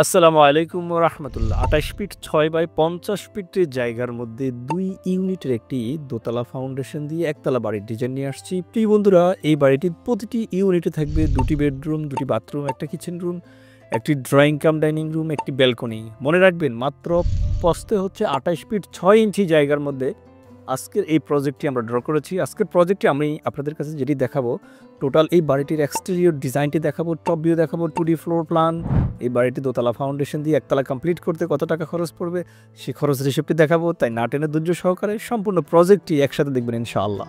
আসসালামু আলাইকুম রাহমাতুল্লাহ। ২৮ ফিট ৬ বাই ৫০ ফিটের জায়গার মধ্যে ২ ইউনিটের একটি দোতলা ফাউন্ডেশন দিয়ে একতলা বাড়ির ডিজাইন নিয়ে আসছি। প্রিয় বন্ধুরা, এই বাড়িটির প্রতিটি ইউনিটে থাকবে ২টি বেডরুম, ২টি বাথরুম, একটা কিচেন রুম, একটি ড্রয়িং কাম ডাইনিং রুম, একটি ব্যালকনি। মনে রাখবেন, মাত্র পড়তে হচ্ছে ২৮ ফিট ৬ ইঞ্চি জায়গার মধ্যে আজকের এই প্রজেক্টটি আমরা ড্র করেছি। আজকের প্রজেক্টে আমি আপনাদের কাছে যেটি দেখাবো, টোটাল এই বাড়িটির এক্সটেরিয়র ডিজাইনটি দেখাবো, টপ ভিউ দেখাবো, 2D ফ্লোর প্ল্যান, এই বাড়িটি দোতলা ফাউন্ডেশন দিয়ে একতলা কমপ্লিট করতে কত টাকা খরচ পড়বে সেই খরচ হিসেবটি দেখাবো। তাই না টেনে ধৈর্য সহকারে সম্পূর্ণ প্রজেক্টটি একসাথে দেখবেন ইনশাআল্লাহ।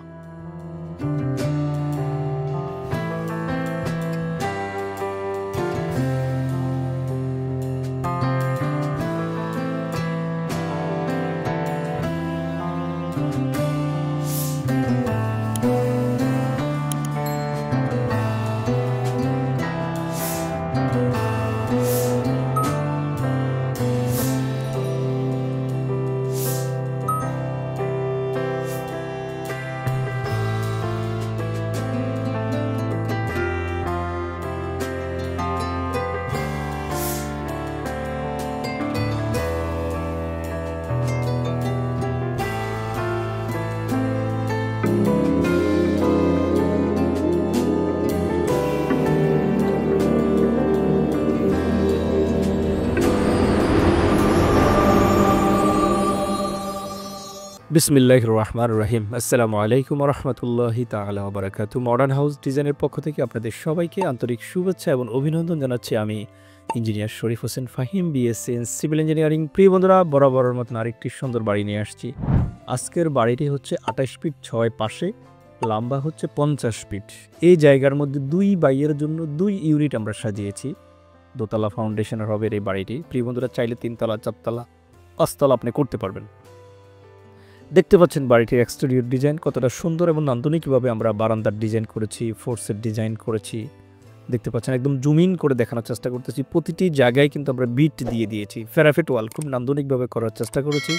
বিসমিল্লাহির রহমানির রহিম। আসসালামু আলাইকুম রহমতুল্লাহি তাআলা ওয়া বারাকাতুহু। মডার্ন হাউস ডিজাইনের পক্ষ থেকে আপনাদের সবাইকে আন্তরিক শুভেচ্ছা এবং অভিনন্দন জানাচ্ছি। আমি engineer Sharif Hossain Fahim, BSc in civil engineering. প্রিয় বন্ধুরা, বরাবরের মতন আরেকটি সুন্দর বাড়ি নিয়ে আসছি। আজকের বাড়িটি হচ্ছে ২৮ ফিট ৬, পাশে লম্বা হচ্ছে ৫০ ফিট। এই জায়গার মধ্যে ২ বাইয়ের জন্য ২ ইউনিট আমরা সাজিয়েছি। দোতলা ফাউন্ডেশনের হবে এই বাড়িটি। প্রিয় বন্ধুরা, চাইলে ৩ তলা, ৪ তলা, ৫ তলা আপনি করতে পারবেন। দেখতে পাচ্ছেন বাড়িটির এক্সটেরিয়র ডিজাইন কতটা সুন্দর এবং নান্দনিকভাবে আমরা বারান্দার ডিজাইন করেছি, ফোর্সের ডিজাইন করেছি। দেখতে পাচ্ছেন, একদম জুম ইন করে দেখানোর চেষ্টা করতেছি। প্রতিটি জায়গায় কিন্তু আমরা বিট দিয়ে দিয়েছি। ফেরাফেট ওয়াল খুব নান্দনিকভাবে করার চেষ্টা করেছি।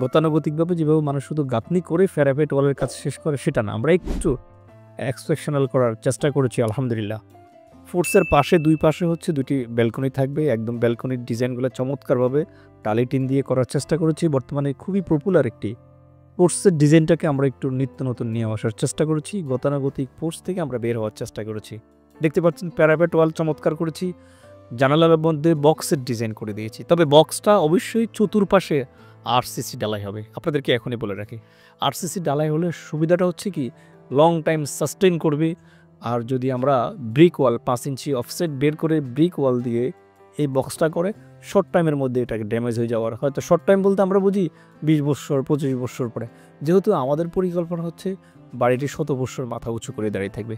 গতানুগতিকভাবে যেভাবে মানুষ শুধু গাঁথনি করে ফেরাফেট ওয়ালের কাজ শেষ করে সেটা না, আমরা একটু এক্সপেকশনাল করার চেষ্টা করেছি আলহামদুলিল্লাহ। ফোর্সের পাশে ২ পাশে হচ্ছে ২টি ব্যালকনি থাকবে। একদম ব্যালকনির ডিজাইনগুলো চমৎকারভাবে টালি টিন দিয়ে করার চেষ্টা করেছি। বর্তমানে খুবই পপুলার একটি পোর্টসের ডিজাইনটাকে আমরা একটু নিত্য নতুন নিয়ে আসার চেষ্টা করেছি। গতানুগতিক পোর্টস থেকে আমরা বের হওয়ার চেষ্টা করেছি। দেখতে পাচ্ছেন প্যারাপেট ওয়াল চমৎকার করেছি। জানালার মধ্যে বক্সের ডিজাইন করে দিয়েছি, তবে বক্সটা অবশ্যই চতুর্পাশে আরসিসি ডালাই হবে। আপনাদেরকে এখনই বলে রাখি, আরসিসি ডালাই হলে সুবিধাটা হচ্ছে কি, লং টাইম সাস্টেইন করবে। আর যদি আমরা ব্রিক ওয়াল ৫ ইঞ্চি অফসেট বের করে ব্রিক ওয়াল দিয়ে এই বক্সটা করে, শর্ট টাইমের মধ্যে এটাকে ড্যামেজ হয়ে যাওয়ার, হয়তো শর্ট টাইম বলতে আমরা বুঝি ২০ বছর ২৫ বছর পরে। যেহেতু আমাদের পরিকল্পনা হচ্ছে বাড়িটি ১০০ বছর মাথা উঁচু করে দাঁড়িয়ে থাকবে।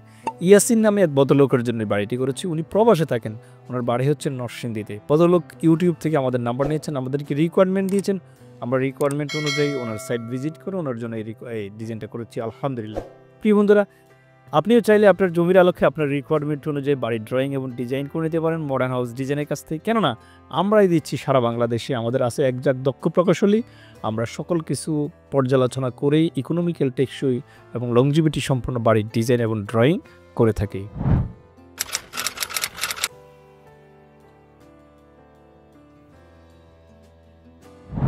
ইয়াসিন নামে এক ভদ্রলোকের জন্য বাড়িটি করেছি। উনি প্রবাসে থাকেন, ওনার বাড়ি হচ্ছে নরসিংদীতে। ভদ্রলোক ইউটিউব থেকে আমাদের নাম্বার নিয়েছেন, আমাদেরকে রিকোয়ারমেন্ট দিয়েছেন। আমরা রিকোয়ারমেন্ট অনুযায়ী ওনার সাইট ভিজিট করে ওনার জন্য এই ডিজাইনটা করেছি আলহামদুলিল্লাহ। প্রিয় বন্ধুরা, আপনিও চাইলে আপনার জমির আলোকে আপনার রিকোয়ারমেন্ট অনুযায়ী বাড়ির ড্রয়িং এবং ডিজাইন করে নিতে পারেন মডার্ন হাউস ডিজাইনের কাছ থেকে। কেননা আমরাই দিচ্ছি সারা বাংলাদেশে, আমাদের আছে একজাক দক্ষ প্রকৌশলী। আমরা সকল কিছু পর্যালোচনা করেই ইকোনমিক্যাল, টেকসই এবং লংজিভিটি সম্পন্ন বাড়ির ডিজাইন এবং ড্রয়িং করে থাকি।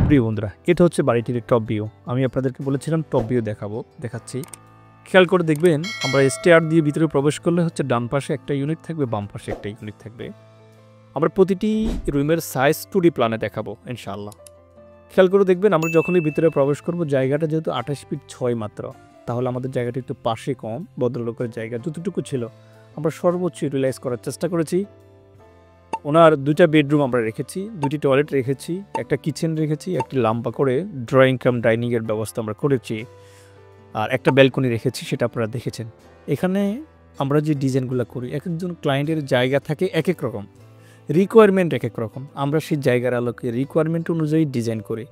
প্রিয় বন্ধুরা, এটা হচ্ছে বাড়িটির টপ ভিউ। আমি আপনাদেরকে বলেছিলাম টপ ভিউ দেখাচ্ছি। খেয়াল করে দেখবেন, আমরা স্টেয়ার দিয়ে ভিতরে প্রবেশ করলে হচ্ছে ডান পাশে একটা ইউনিট থাকবে, বাম পাশে একটা ইউনিট থাকবে। আমরা প্রতিটি রুমের সাইজ 2D প্ল্যানে দেখাবো ইনশাআল্লাহ। খেয়াল করে দেখবেন, আমরা যখনই ভিতরে প্রবেশ করব, জায়গাটা যেহেতু ২৮ ফিট ৬ মাত্র, তাহলে আমাদের জায়গাটা একটু পাশে কম। ভদ্রলোকের জায়গা যতটুকু ছিল আমরা সর্বোচ্চ ইউটিলাইজ করার চেষ্টা করেছি। ওনার 2টা বেডরুম আমরা রেখেছি, 2টি টয়লেট রেখেছি, একটা কিচেন রেখেছি, একটি লম্বা করে ড্রয়িং কাম ডাইনিংয়ের ব্যবস্থা আমরা করেছি, আর একটা ব্যালকনি রেখেছি, সেটা আপনারা দেখেছেন। এখানে আমরা যে ডিজাইনগুলো করি, এক একজন ক্লায়েন্টের জায়গা থাকে এক এক রকম, রিকোয়ারমেন্ট এক এক রকম। আমরা সেই জায়গার আলোকে রিকোয়ারমেন্ট অনুযায়ী ডিজাইন করি।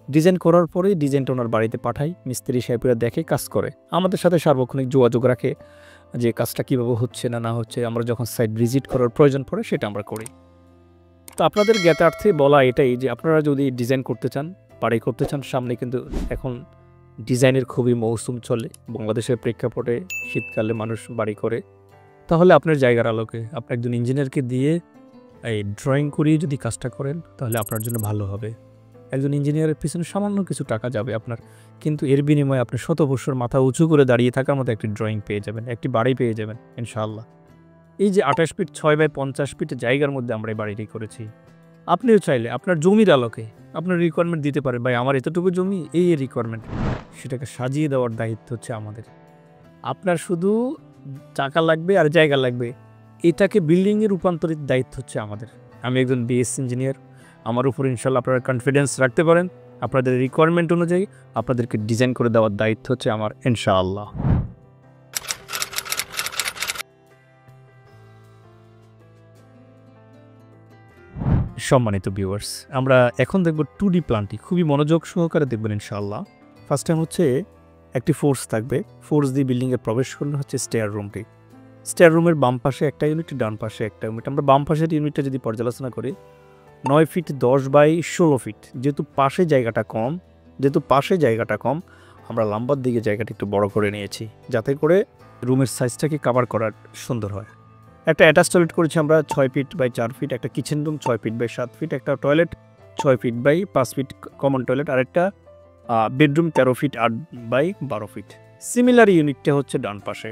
ডিজাইন করার পরে ডিজাইনটা ওনার বাড়িতে পাঠাই, মিস্ত্রি সাহেবরা দেখে কাজ করে, আমাদের সাথে সার্বক্ষণিক যোগাযোগ রাখে যে কাজটা কীভাবে হচ্ছে না হচ্ছে। আমরা যখন সাইট ভিজিট করার প্রয়োজন পড়ে সেটা আমরা করি। তো আপনাদের জ্ঞাতার্থে বলা এটাই যে আপনারা যদি ডিজাইন করতে চান, বাড়ি করতে চান, সামনে কিন্তু এখন ডিজাইনের খুবই মৌসুম চলে বাংলাদেশের প্রেক্ষাপটে। শীতকালে মানুষ বাড়ি করে, তাহলে আপনার জায়গার আলোকে আপনি একজন ইঞ্জিনিয়ারকে দিয়ে এই ড্রয়িং করিয়ে যদি কাজটা করেন তাহলে আপনার জন্য ভালো হবে। একজন ইঞ্জিনিয়ারের পিছনে সামান্য কিছু টাকা যাবে আপনার, কিন্তু এর বিনিময়ে আপনি শত বছর মাথা উঁচু করে দাঁড়িয়ে থাকার মতো একটি ড্রয়িং পেয়ে যাবেন, একটি বাড়ি পেয়ে যাবেন ইনশাআল্লাহ। এই যে 28 ফিট 6x50 ফিট জায়গার মধ্যে আমরা এই বাড়িটি করেছি। আপনিও চাইলে আপনার জমির আলোকে আপনার রিকোয়ারমেন্ট দিতে পারেন, ভাই আমার এতটুকু জমি, এই রিকোয়ারমেন্ট, সেটাকে সাজিয়ে দেওয়ার দায়িত্ব হচ্ছে আমাদের। আপনার শুধু টাকা লাগবে আর জায়গা লাগবে, এটাকে বিল্ডিংয়ে রূপান্তরিত দায়িত্ব হচ্ছে আমাদের। আমি একজন বিএসসি ইঞ্জিনিয়ার, আমার উপর ইনশাল্লাহ আপনারা কনফিডেন্স রাখতে পারেন। আপনাদের রিকোয়ারমেন্ট অনুযায়ী আপনাদেরকে ডিজাইন করে দেওয়ার দায়িত্ব হচ্ছে আমার ইনশাআল্লাহ। সম্মানিত ভিউয়ার্স, আমরা এখন দেখব 2D প্ল্যানটি, খুবই মনোযোগ সহকারে দেখবেন ইনশাআল্লাহ। ফার্স্ট টাইম হচ্ছে একটি ফোর্স থাকবে, ফোর্স দিয়ে বিল্ডিংয়ে প্রবেশ করলে হচ্ছে স্টেয়ার রুমটি। স্টেয়ার রুমের বাম পাশে একটা ইউনিট, ডান পাশে একটা ইউনিট। আমরা বাম পাশের ইউনিটটা যদি পর্যালোচনা করি, 9 ফিট 10x16 ফিট। যেহেতু পাশে জায়গাটা কম, আমরা লাম্বার দিকে জায়গাটা একটু বড় করে নিয়েছি, যাতে করে রুমের সাইজটাকে কাভার করার সুন্দর হয়। একটা অ্যাটাচ টয়লেট করেছি আমরা 6 ফিট বাই 4 ফিট, একটা kitchen room 6 feet by 7 feet, একটা toilet 6 feet by 5 feet common toilet, আর একটা bedroom 13 feet 8 by 12 feet. Similar ইউনিটটা হচ্ছে ডান পাশে।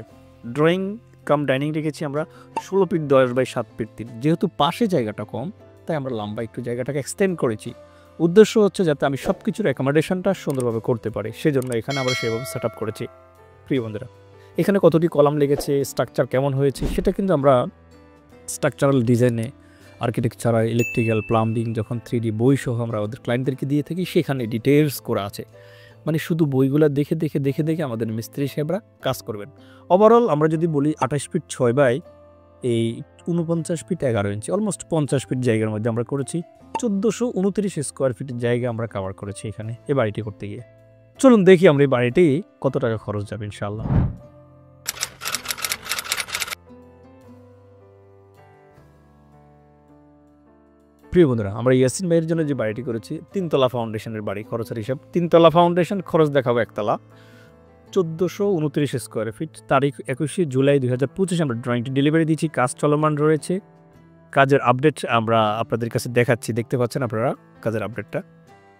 ড্রয়িং কাম ডাইনিং রেখেছি আমরা 16 ফিট 10 বাই 7 ফিট 3। যেহেতু পাশে জায়গাটা কম, তাই আমরা লম্বা একটু জায়গাটাকে এক্সটেন্ড করেছি। উদ্দেশ্য হচ্ছে যাতে আমি সব কিছুর অ্যাকোমোডেশনটা সুন্দরভাবে করতে পারি, সেজন্য এখানে আমরা সেভাবে সেট আপ করেছি। প্রিয় বন্ধুরা, এখানে কতটি কলাম লেগেছে, স্ট্রাকচার কেমন হয়েছে, সেটা কিন্তু আমরা স্ট্রাকচারাল ডিজাইনে, আর্কিটেকচারাল, ইলেকট্রিক্যাল, প্লাম্বিং যখন 3D বই সহ আমরা ওদের ক্লায়েন্টদেরকে দিয়ে থাকি, সেখানে ডিটেলস করা আছে। মানে শুধু বইগুলো দেখে দেখে দেখে দেখে আমাদের মিস্ত্রি সাহেবরা কাজ করবেন। ওভারঅল আমরা যদি বলি 28 ফিট 6 বাই এই 49 ফিট 11 ইঞ্চি, অলমোস্ট 50 ফিট জায়গার মধ্যে আমরা করেছি। 1429 স্কোয়ার ফিটের জায়গা আমরা কাভার করেছি এখানে এই বাড়িটি করতে গিয়ে। চলুন দেখি আমরা এই বাড়িটি কত টাকা খরচ যাবে ইনশাআল্লাহ। প্রিয় বন্ধুরা, আমরা ইয়াসিন ভাইয়ের জন্য যে বাড়িটি করেছি 3 তলা ফাউন্ডেশনের বাড়ি, খরচের হিসাব 3 তলা ফাউন্ডেশন, খরচ দেখাবো 1 তলা, 1429 স্কোয়ার ফিট। তারিখ 21 জুলাই 2025 আমরা ড্রয়িংটি ডেলিভারি দিচ্ছি। কাজ চলমান রয়েছে, কাজের আপডেট আমরা আপনাদের কাছে দেখাচ্ছি, দেখতে পাচ্ছেন আপনারা কাজের আপডেটটা।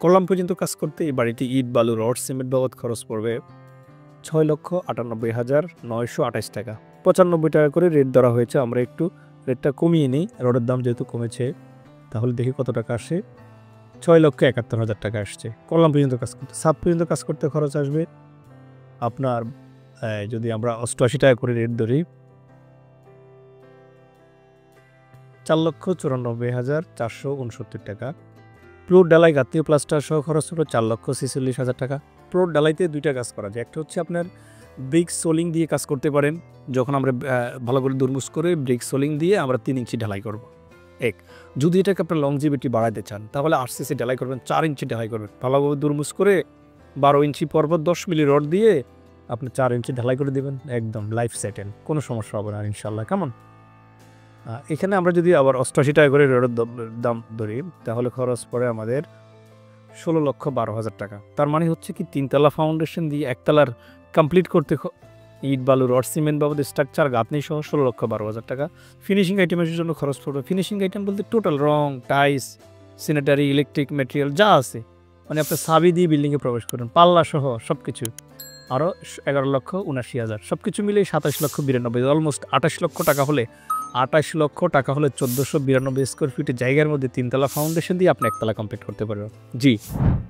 কলাম পর্যন্ত কাজ করতে এই বাড়িটি ইট, বালু, রড, সিমেন্ট বাবদ খরচ পড়বে 6,98,928 টাকা। 95 টাকা করে রেট ধরা হয়েছে, আমরা একটু রেটটা কমিয়ে নিই, রডের দাম যেহেতু কমেছে। তাহলে দেখি কত টাকা আসে, 6,71,000 টাকা আসছে। কলাম পর্যন্ত কাজ করতে, সাত পর্যন্ত কাজ করতে খরচ আসবে আপনার, যদি আমরা 88 টাকা করে রেট ধরি, 4,94,469 টাকা। প্লট ডালাই গাঁথনি প্লাস্টার সহ খরচ হলো 4,46,000 টাকা। প্লট ডালাইতে দুইটা কাজ করা যায়, একটা হচ্ছে আপনার ব্রিক সোলিং দিয়ে কাজ করতে পারেন। যখন আমরা ভালো করে দুরমুজ করে ব্রিক সোলিং দিয়ে আমরা 3 ইঞ্চি ঢালাই করব। এক, যদি এটাকে আপনার লংজিভিটি বাড়াতে চান তাহলে আরসিসি ঢালাই করবেন, 4 ইঞ্চি ঢালাই করবেন, ভালোভাবে দুরমুজ করে 12 ইঞ্চি পরপর 10 মিলি রড দিয়ে আপনি 4 ইঞ্চি ঢালাই করে দেবেন, একদম লাইফ সেটেল, কোনো সমস্যা হবে না ইনশাল্লাহ। কেমন? এখানে আমরা যদি আবার 88 টাকা করে রডের দাম ধরি, তাহলে খরচ পড়ে আমাদের 16,12,000 টাকা। তার মানে হচ্ছে কি 3 তলা ফাউন্ডেশন দিয়ে 1 তলার কমপ্লিট করতে ইট, বালু, রড, সিমেন্ট বাবদ স্ট্রাকচার গাঁথনি সহ 16,12,000 টাকা। ফিনিশিং আইটেমের জন্য খরচ পড়বে, ফিনিশিং আইটেম বলতে টোটাল রং, টাইস, সিনেটারি, ইলেকট্রিক মেটেরিয়াল যা আছে, মানে আপনার সাবি দিয়ে বিল্ডিংয়ে প্রবেশ করেন, পাল্লা সহ সব কিছু, আরও 11,79,000, সব কিছু মিলে 27,92,000, অলমোস্ট 28 লক্ষ টাকা হলে 1492 স্কোয়ার ফিটের জায়গার মধ্যে 3 তলা ফাউন্ডেশন দিয়ে আপনি 1 তলা কমপ্লিট করতে পারবেন। জি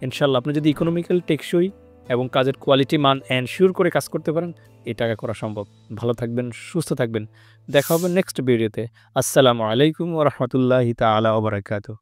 ইনশাল্লাহ, আপনি যদি ইকোনমিক্যাল, টেকসই এবং কাজের কোয়ালিটি মান এনশিওর করে কাজ করতে পারেন, এই টাকা করা সম্ভব। ভালো থাকবেন, সুস্থ থাকবেন, দেখা হবে নেক্সট ভিডিওতে। আসসালামু আলাইকুম ওয়া রাহমাতুল্লাহি তাআলা ওয়া বারাকাতুহু।